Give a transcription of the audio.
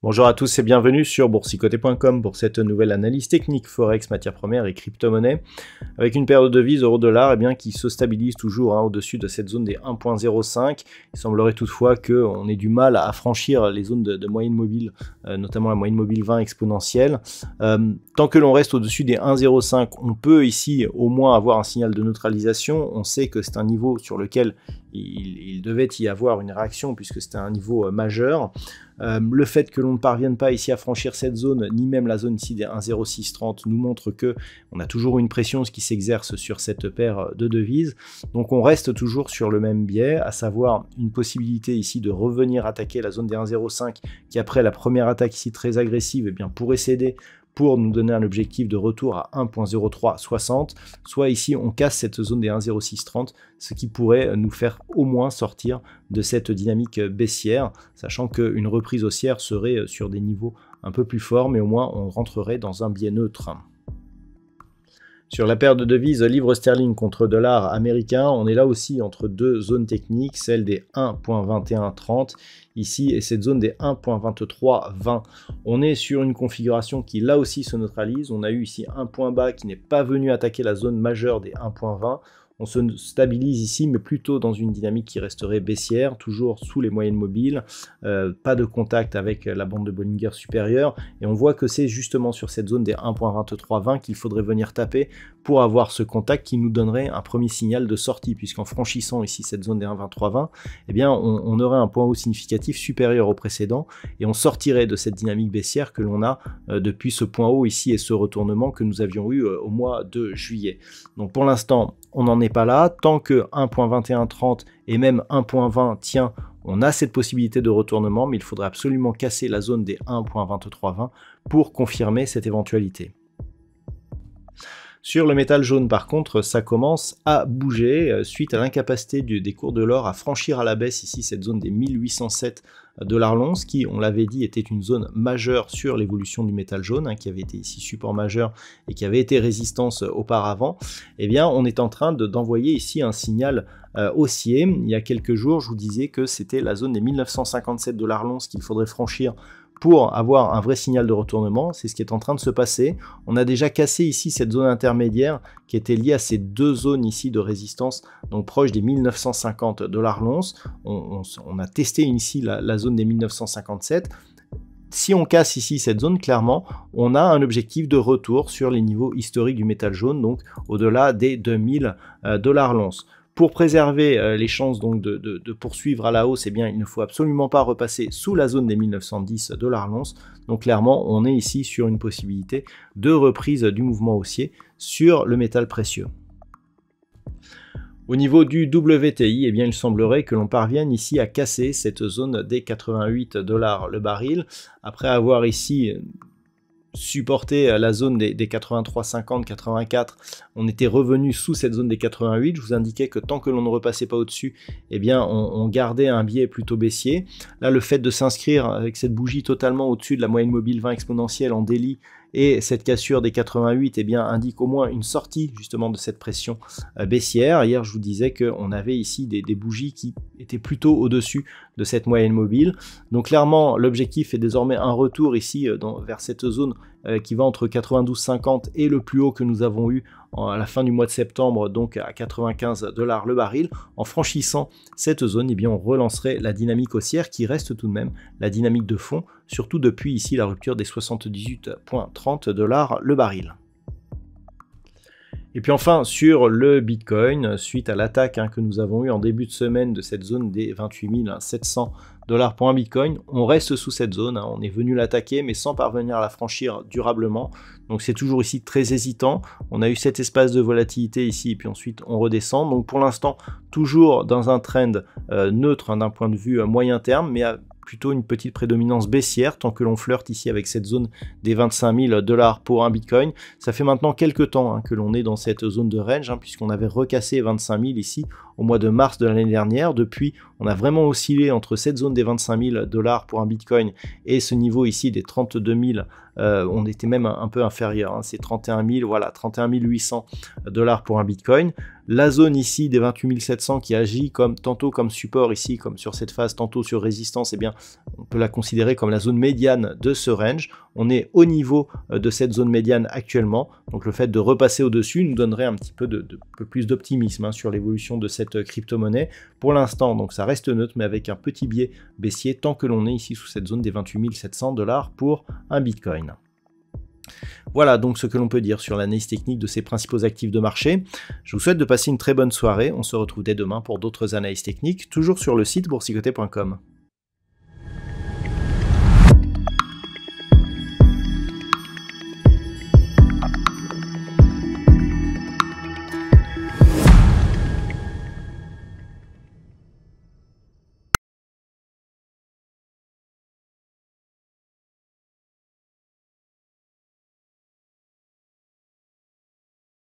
Bonjour à tous et bienvenue sur boursicoté.com pour cette nouvelle analyse technique Forex, matières premières et crypto-monnaies avec une paire de devises euro-dollar qui se stabilise toujours au-dessus de cette zone des 1.05. Il semblerait toutefois qu'on ait du mal à franchir les zones de moyenne mobile, notamment la moyenne mobile 20 exponentielle. Tant que l'on reste au-dessus des 1.05, on peut ici au moins avoir un signal de neutralisation. On sait que c'est un niveau sur lequel il devait y avoir une réaction puisque c'était un niveau majeur. Le fait que l'on ne parvienne pas ici à franchir cette zone, ni même la zone ici des 1,0630, nous montre que on a toujours une pression qui s'exerce sur cette paire de devises. Donc on reste toujours sur le même biais, à savoir une possibilité ici de revenir attaquer la zone des 1,05 qui après la première attaque ici très agressive pourrait céder pour nous donner un objectif de retour à 1.0360, soit ici on casse cette zone des 1.0630, ce qui pourrait nous faire au moins sortir de cette dynamique baissière, sachant qu'une reprise haussière serait sur des niveaux un peu plus forts, mais au moins on rentrerait dans un biais neutre. Sur la paire de devises livre sterling contre dollar américain, on est là aussi entre deux zones techniques, celle des 1.2130 ici et cette zone des 1.2320. On est sur une configuration qui là aussi se neutralise. On a eu ici un point bas qui n'est pas venu attaquer la zone majeure des 1.20. On se stabilise ici, mais plutôt dans une dynamique qui resterait baissière, toujours sous les moyennes mobiles, pas de contact avec la bande de Bollinger supérieure, et on voit que c'est justement sur cette zone des 1.2320 qu'il faudrait venir taper pour avoir ce contact qui nous donnerait un premier signal de sortie, puisqu'en franchissant ici cette zone des 1.2320, on aurait un point haut significatif supérieur au précédent, et on sortirait de cette dynamique baissière que l'on a depuis ce point haut ici et ce retournement que nous avions eu au mois de juillet. Donc pour l'instant, on n'en est pas là, tant que 1.2130 et même 1.20 tient, on a cette possibilité de retournement, mais il faudrait absolument casser la zone des 1.2320 pour confirmer cette éventualité. Sur le métal jaune, par contre, ça commence à bouger suite à l'incapacité des cours de l'or à franchir à la baisse ici cette zone des 1807 $ l'once, qui, on l'avait dit, était une zone majeure sur l'évolution du métal jaune, qui avait été ici support majeur et qui avait été résistance auparavant. On est en train d'envoyer ici un signal haussier. Il y a quelques jours, je vous disais que c'était la zone des 1957 $ l'once qu'il faudrait franchir pour avoir un vrai signal de retournement. C'est ce qui est en train de se passer. On a déjà cassé ici cette zone intermédiaire qui était liée à ces deux zones ici de résistance, donc proche des 1950 $ l'once. On a testé ici la zone des 1957. Si on casse ici cette zone, clairement, on a un objectif de retour sur les niveaux historiques du métal jaune, donc au-delà des 2000 $ l'once. Pour préserver les chances donc de poursuivre à la hausse, il ne faut absolument pas repasser sous la zone des 1910 $ l'once. Donc clairement, on est ici sur une possibilité de reprise du mouvement haussier sur le métal précieux. Au niveau du WTI, il semblerait que l'on parvienne ici à casser cette zone des 88 $ le baril, après avoir ici supporter la zone des 83,50, 84, on était revenu sous cette zone des 88. Je vous indiquais que tant que l'on ne repassait pas au-dessus, on gardait un biais plutôt baissier. Là, le fait de s'inscrire avec cette bougie totalement au-dessus de la moyenne mobile 20 exponentielle en délit et cette cassure des 88 indique au moins une sortie justement de cette pression baissière. Hier, je vous disais qu'on avait ici des bougies qui étaient plutôt au-dessus de cette moyenne mobile. Donc clairement, l'objectif est désormais un retour ici vers cette zone qui va entre 92,50 et le plus haut que nous avons eu à la fin du mois de septembre, donc à 95 $ le baril. En franchissant cette zone, on relancerait la dynamique haussière qui reste tout de même la dynamique de fond, surtout depuis ici la rupture des 78,30 $ le baril. Et puis enfin, sur le Bitcoin, suite à l'attaque que nous avons eue en début de semaine de cette zone des 28 700 $ pour un Bitcoin, on reste sous cette zone, on est venu l'attaquer mais sans parvenir à la franchir durablement. Donc c'est toujours ici très hésitant. On a eu cet espace de volatilité ici et puis ensuite on redescend. Donc pour l'instant, toujours dans un trend neutre d'un point de vue moyen terme, mais plutôt une petite prédominance baissière tant que l'on flirte ici avec cette zone des 25 000 $ pour un Bitcoin. Ça fait maintenant quelques temps que l'on est dans cette zone de range, puisqu'on avait recassé 25 000 ici au mois de mars de l'année dernière. Depuis, on a vraiment oscillé entre cette zone des 25 000 $ pour un Bitcoin et ce niveau ici des 32 000. On était même un peu inférieur, c'est 31 000, voilà, 31 800 $ pour un Bitcoin. La zone ici des 28 700 qui agit tantôt comme support ici, comme sur cette phase, tantôt sur résistance, eh bien, on peut la considérer comme la zone médiane de ce range. On est au niveau de cette zone médiane actuellement, donc le fait de repasser au-dessus nous donnerait un petit peu peu plus d'optimisme sur l'évolution de cette crypto-monnaie. Pour l'instant, donc ça reste neutre, mais avec un petit biais baissier tant que l'on est ici sous cette zone des 28 700 $ pour un Bitcoin. Voilà donc ce que l'on peut dire sur l'analyse technique de ces principaux actifs de marché. Je vous souhaite de passer une très bonne soirée. On se retrouve dès demain pour d'autres analyses techniques, toujours sur le site boursicoté.com.